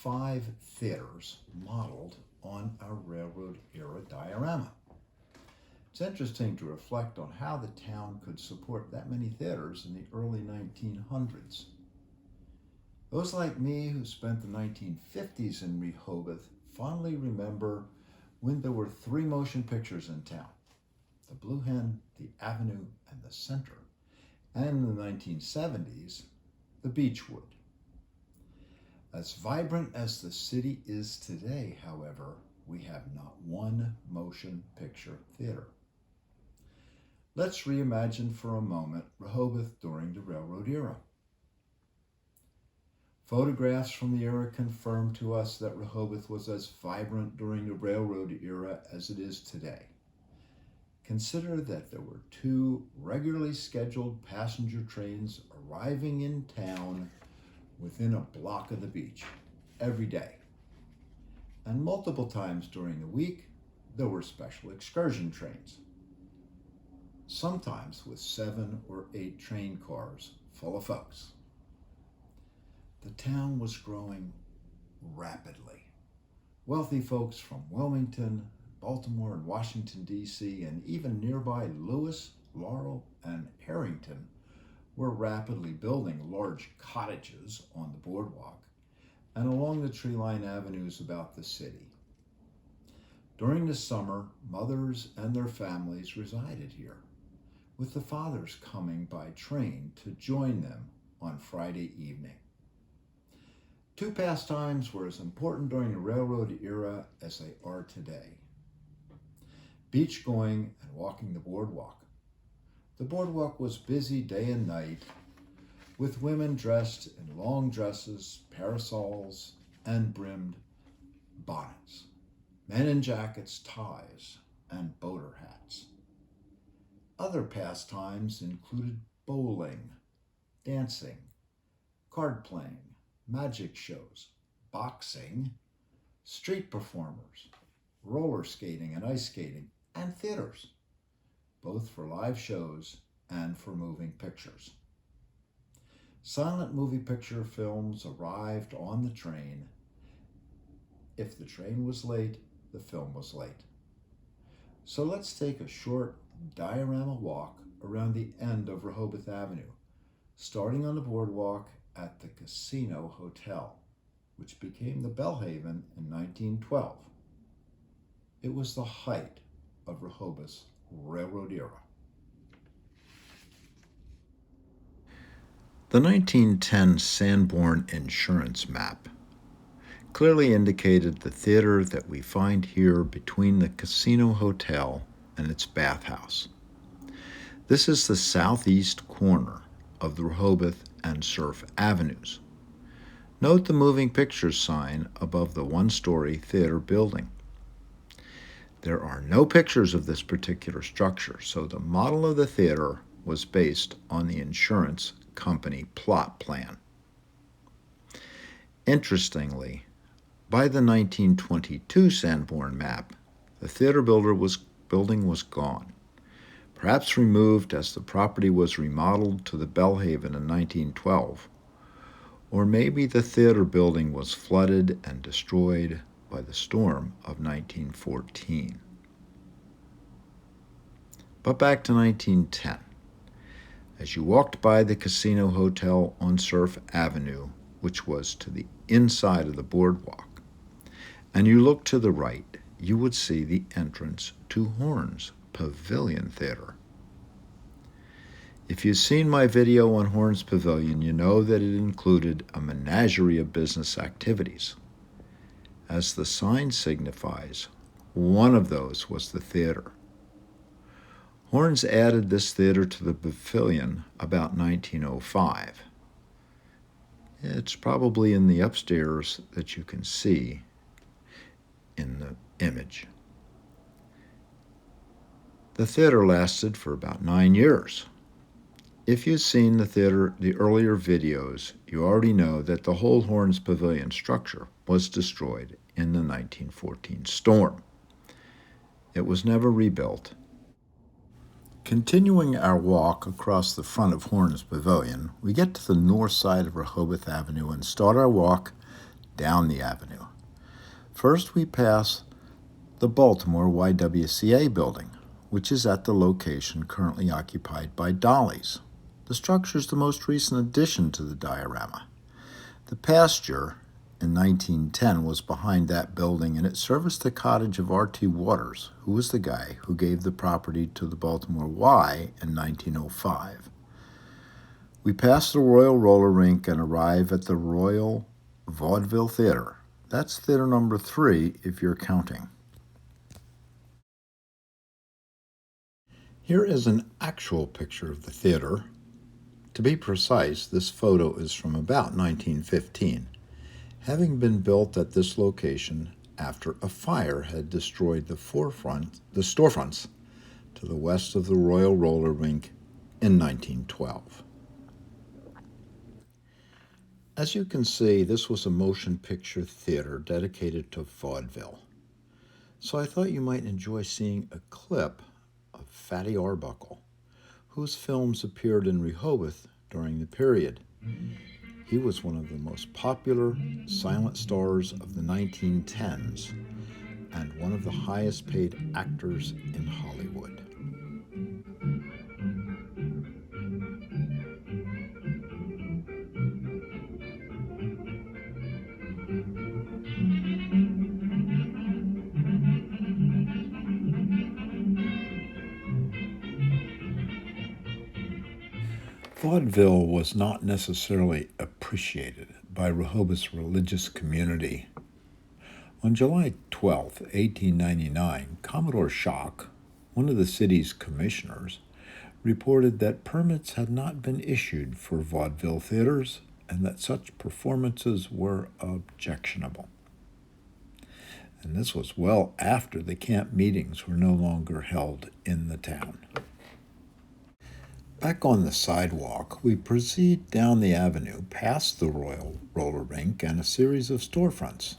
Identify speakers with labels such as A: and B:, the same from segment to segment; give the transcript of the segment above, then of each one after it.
A: 5 theaters modeled on a railroad-era diorama. It's interesting to reflect on how the town could support that many theaters in the early 1900s. Those like me who spent the 1950s in Rehoboth fondly remember when there were 3 motion pictures in town: the Blue Hen, the Avenue, and the Center, and in the 1970s, the Beechwood. As vibrant as the city is today, however, we have not one motion picture theater. Let's reimagine for a moment Rehoboth during the railroad era. Photographs from the era confirm to us that Rehoboth was as vibrant during the railroad era as it is today. Consider that there were 2 regularly scheduled passenger trains arriving in town within a block of the beach every day. And multiple times during the week, there were special excursion trains, sometimes with 7 or 8 train cars full of folks. The town was growing rapidly. Wealthy folks from Wilmington, Baltimore, and Washington, D.C., and even nearby Lewis, Laurel, and Harrington were rapidly building large cottages on the boardwalk and along the tree-lined avenues about the city. During the summer, mothers and their families resided here, with the fathers coming by train to join them on Friday evening. 2 pastimes were as important during the railroad era as they are today: beach going and walking the boardwalk. The boardwalk was busy day and night, with women dressed in long dresses, parasols, and brimmed bonnets, men in jackets, ties, and boater hats. Other pastimes included bowling, dancing, card playing, magic shows, boxing, street performers, roller skating and ice skating, and theaters, both for live shows and for moving pictures. Silent movie picture films arrived on the train. If the train was late, the film was late. So let's take a short diorama walk around the end of Rehoboth Avenue, starting on the boardwalk at the Casino Hotel, which became the Bellhaven in 1912. It was the height of Rehoboth's railroad era. The 1910 Sanborn insurance map clearly indicated the theater that we find here between the Casino Hotel and its bathhouse. This is the southeast corner of the Rehoboth and Surf Avenues. Note the moving pictures sign above the 1-story theater building. There are no pictures of this particular structure, so the model of the theater was based on the insurance company plot plan. Interestingly, by the 1922 Sanborn map, the theater building was gone, perhaps removed as the property was remodeled to the Bellhaven in 1912, or maybe the theater building was flooded and destroyed by the storm of 1914. But back to 1910. As you walked by the Casino Hotel on Surf Avenue, which was to the inside of the boardwalk, and you looked to the right, you would see the entrance to Horn's Pavilion Theater. If you've seen my video on Horn's Pavilion, you know that it included a menagerie of business activities. As the sign signifies, one of those was the theater. Horn's added this theater to the pavilion about 1905. It's probably in the upstairs that you can see in the image. The theater lasted for about 9 years. If you've seen the earlier videos, you already know that the whole Horn's Pavilion structure was destroyed in the 1914 storm. It was never rebuilt. Continuing our walk across the front of Horn's Pavilion, we get to the north side of Rehoboth Avenue and start our walk down the avenue. First, we pass the Baltimore YWCA building, which is at the location currently occupied by Dolly's. The structure is the most recent addition to the diorama. The pasture in 1910 was behind that building, and it serviced the cottage of R.T. Waters, who was the guy who gave the property to the Baltimore Y in 1905. We pass the Royal Roller Rink and arrive at the Royal Vaudeville Theater. That's theater number 3 if you're counting. Here is an actual picture of the theater. To be precise, this photo is from about 1915, having been built at this location after a fire had destroyed the storefronts to the west of the Royal Roller Rink in 1912. As you can see, this was a motion picture theater dedicated to vaudeville. So I thought you might enjoy seeing a clip of Fatty Arbuckle, whose films appeared in Rehoboth during the period. He was one of the most popular silent stars of the 1910s and one of the highest paid actors in Hollywood. Vaudeville was not necessarily appreciated by Rehoboth's religious community. On July 12, 1899, Commodore Schock, one of the city's commissioners, reported that permits had not been issued for vaudeville theaters and that such performances were objectionable. And this was well after the camp meetings were no longer held in the town. Back on the sidewalk, we proceed down the avenue past the Royal Roller Rink and a series of storefronts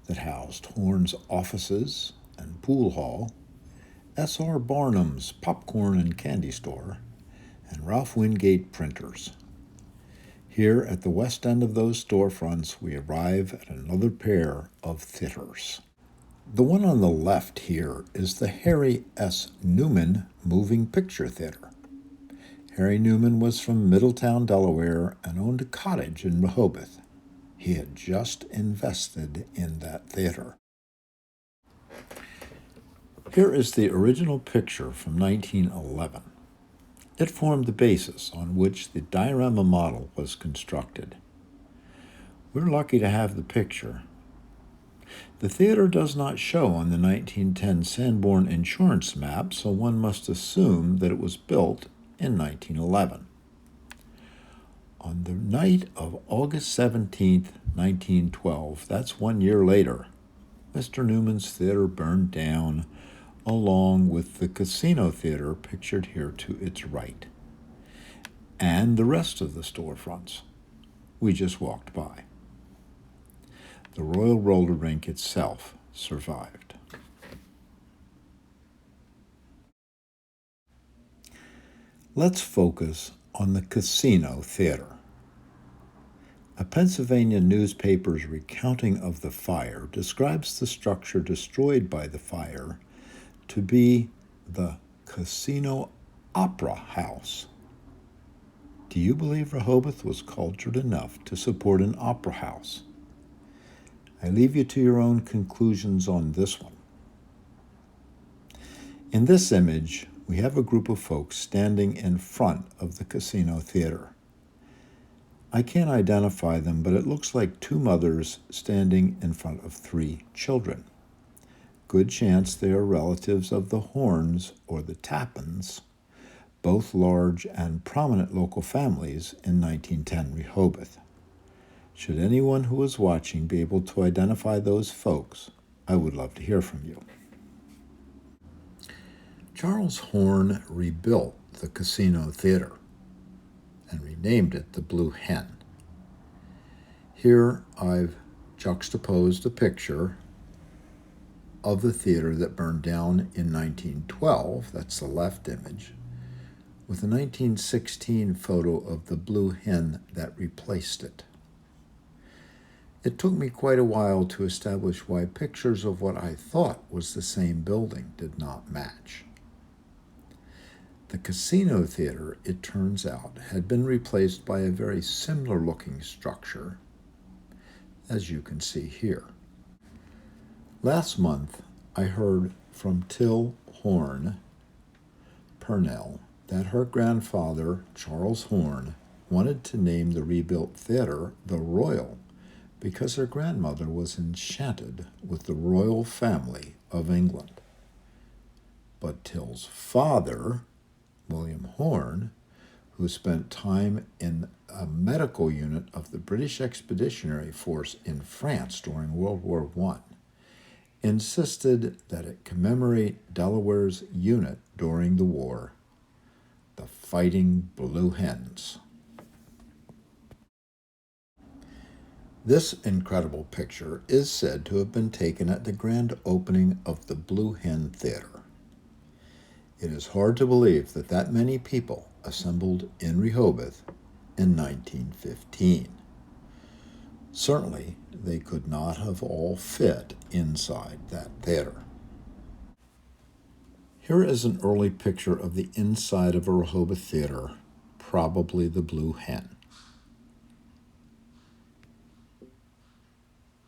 A: that housed Horn's offices and pool hall, S.R. Barnum's popcorn and candy store, and Ralph Wingate printers. Here at the west end of those storefronts, we arrive at another pair of theaters. The one on the left here is the Harry S. Newman Moving Picture Theater. Harry Newman was from Middletown, Delaware, and owned a cottage in Rehoboth. He had just invested in that theater. Here is the original picture from 1911. It formed the basis on which the diorama model was constructed. We're lucky to have the picture. The theater does not show on the 1910 Sanborn insurance map, so one must assume that it was built in 1911. On the night of August 17, 1912, that's 1 year later, Mr. Newman's theater burned down, along with the casino theater pictured here to its right, and the rest of the storefronts we just walked by. The Royal Roller Rink itself survived. Let's focus on the casino theater. A Pennsylvania newspaper's recounting of the fire describes the structure destroyed by the fire to be the Casino Opera House. Do you believe Rehoboth was cultured enough to support an opera house? I leave you to your own conclusions on this one. In this image, we have a group of folks standing in front of the casino theater. I can't identify them, but it looks like 2 mothers standing in front of 3 children. Good chance they are relatives of the Horns or the Tappins, both large and prominent local families in 1910 Rehoboth. Should anyone who is watching be able to identify those folks, I would love to hear from you. Charles Horn rebuilt the casino theater and renamed it the Blue Hen. Here I've juxtaposed a picture of the theater that burned down in 1912, that's the left image, with a 1916 photo of the Blue Hen that replaced it. It took me quite a while to establish why pictures of what I thought was the same building did not match. The casino theater, it turns out, had been replaced by a very similar looking structure, as you can see here. Last month, I heard from Till Horn Purnell that her grandfather, Charles Horn, wanted to name the rebuilt theater the Royal because her grandmother was enchanted with the royal family of England. But Till's father, William Horn, who spent time in a medical unit of the British Expeditionary Force in France during World War I, insisted that it commemorate Delaware's unit during the war, the Fighting Blue Hens. This incredible picture is said to have been taken at the grand opening of the Blue Hen Theater. It is hard to believe that many people assembled in Rehoboth in 1915. Certainly, they could not have all fit inside that theater. Here is an early picture of the inside of a Rehoboth theater, probably the Blue Hen.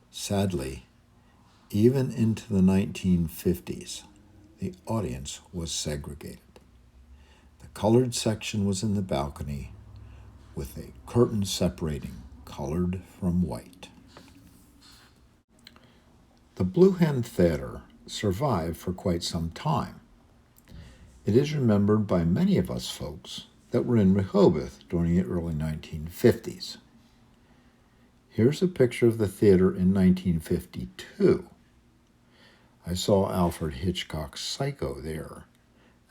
A: Sadly, even into the 1950s, the audience was segregated. The colored section was in the balcony with a curtain separating colored from white. The Blue Hen Theater survived for quite some time. It is remembered by many of us folks that were in Rehoboth during the early 1950s. Here's a picture of the theater in 1952. I saw Alfred Hitchcock's Psycho there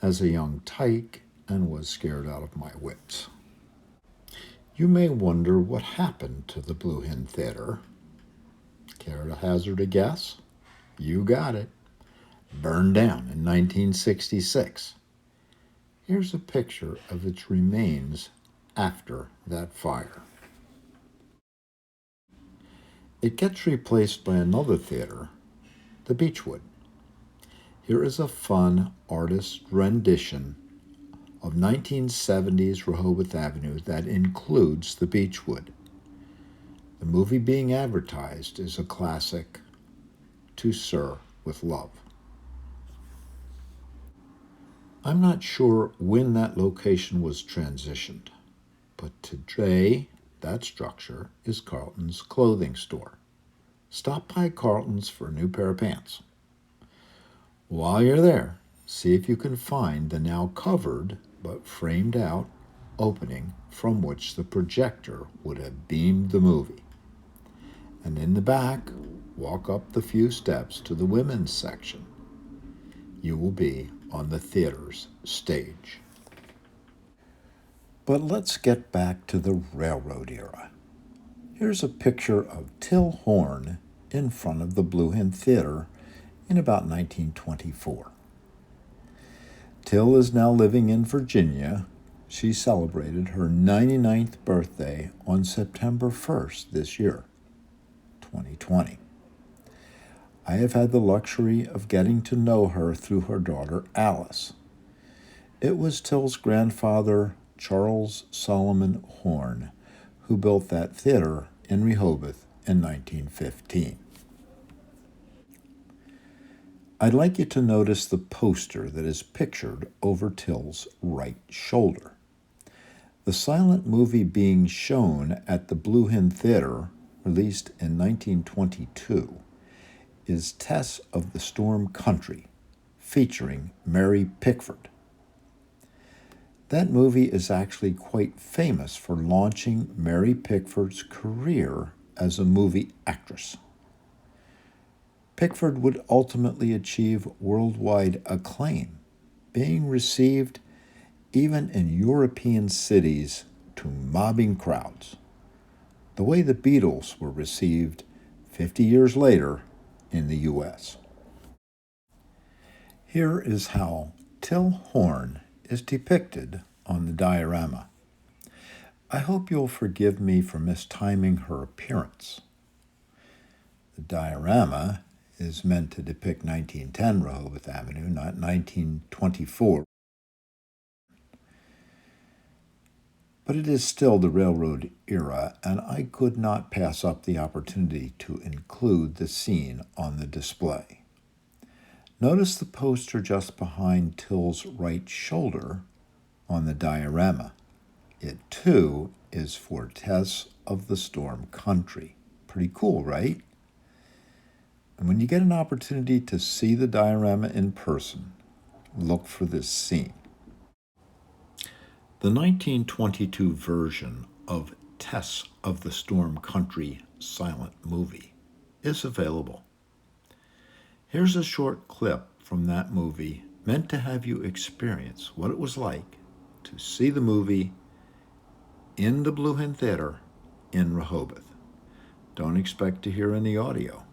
A: as a young tyke and was scared out of my wits. You may wonder what happened to the Blue Hen Theater. Care to hazard a guess? You got it. Burned down in 1966. Here's a picture of its remains after that fire. It gets replaced by another theater, the Beechwood. Here is a fun artist rendition of 1970s Rehoboth Avenue that includes the Beechwood. The movie being advertised is a classic, To Sir with Love. I'm not sure when that location was transitioned, but today that structure is Carlton's clothing store. Stop by Carlton's for a new pair of pants. While you're there, see if you can find the now covered but framed out opening from which the projector would have beamed the movie. And in the back, walk up the few steps to the women's section. You will be on the theater's stage. But let's get back to the railroad era. Here's a picture of Till Horn in front of the Blue Hen Theater in about 1924. Till is now living in Virginia. She celebrated her 99th birthday on September 1st this year, 2020. I have had the luxury of getting to know her through her daughter Alice. It was Till's grandfather, Charles Solomon Horn, who built that theater in Rehoboth in 1915. I'd like you to notice the poster that is pictured over Till's right shoulder. The silent movie being shown at the Blue Hen Theater, released in 1922, is Tess of the Storm Country, featuring Mary Pickford. That movie is actually quite famous for launching Mary Pickford's career as a movie actress. Pickford would ultimately achieve worldwide acclaim, being received even in European cities to mobbing crowds, the way the Beatles were received 50 years later in the U.S. Here is how Till Horn is depicted on the diorama. I hope you'll forgive me for mistiming her appearance. The diorama is meant to depict 1910 Rehoboth Avenue, not 1924. But it is still the railroad era, and I could not pass up the opportunity to include the scene on the display. Notice the poster just behind Till's right shoulder on the diorama. It, too, is for Tess of the Storm Country. Pretty cool, right? And when you get an opportunity to see the diorama in person, look for this scene. The 1922 version of Tess of the Storm Country silent movie is available. Here's a short clip from that movie meant to have you experience what it was like to see the movie in the Blue Hen Theater in Rehoboth. Don't expect to hear any audio.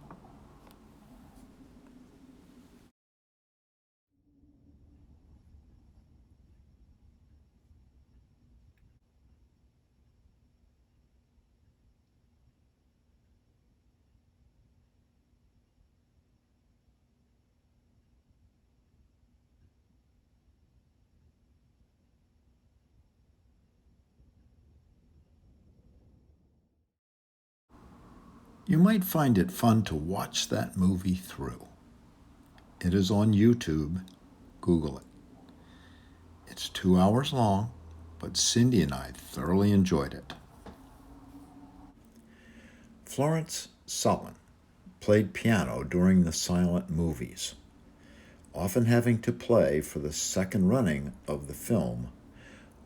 A: You might find it fun to watch that movie through. It is on YouTube. Google it. It's 2 hours long, but Cindy and I thoroughly enjoyed it. Florence Sullivan played piano during the silent movies, often having to play for the second running of the film,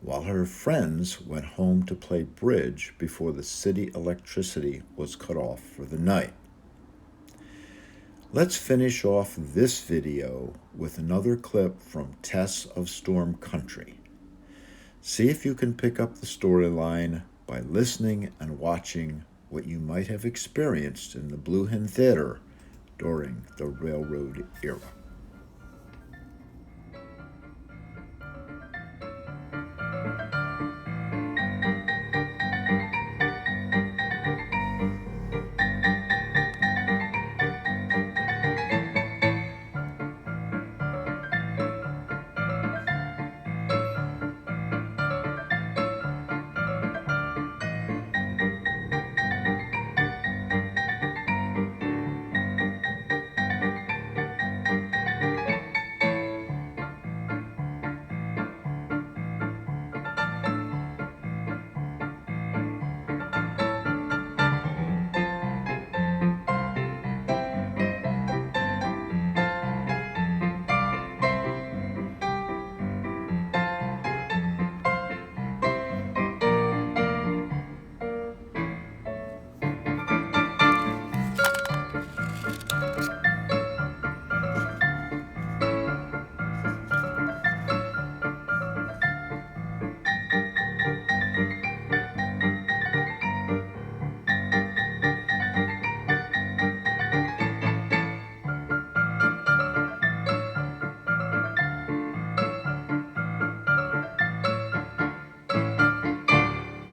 A: while her friends went home to play bridge before the city electricity was cut off for the night. Let's finish off this video with another clip from Tess of Storm Country. See if you can pick up the storyline by listening and watching what you might have experienced in the Blue Hen Theater during the railroad era.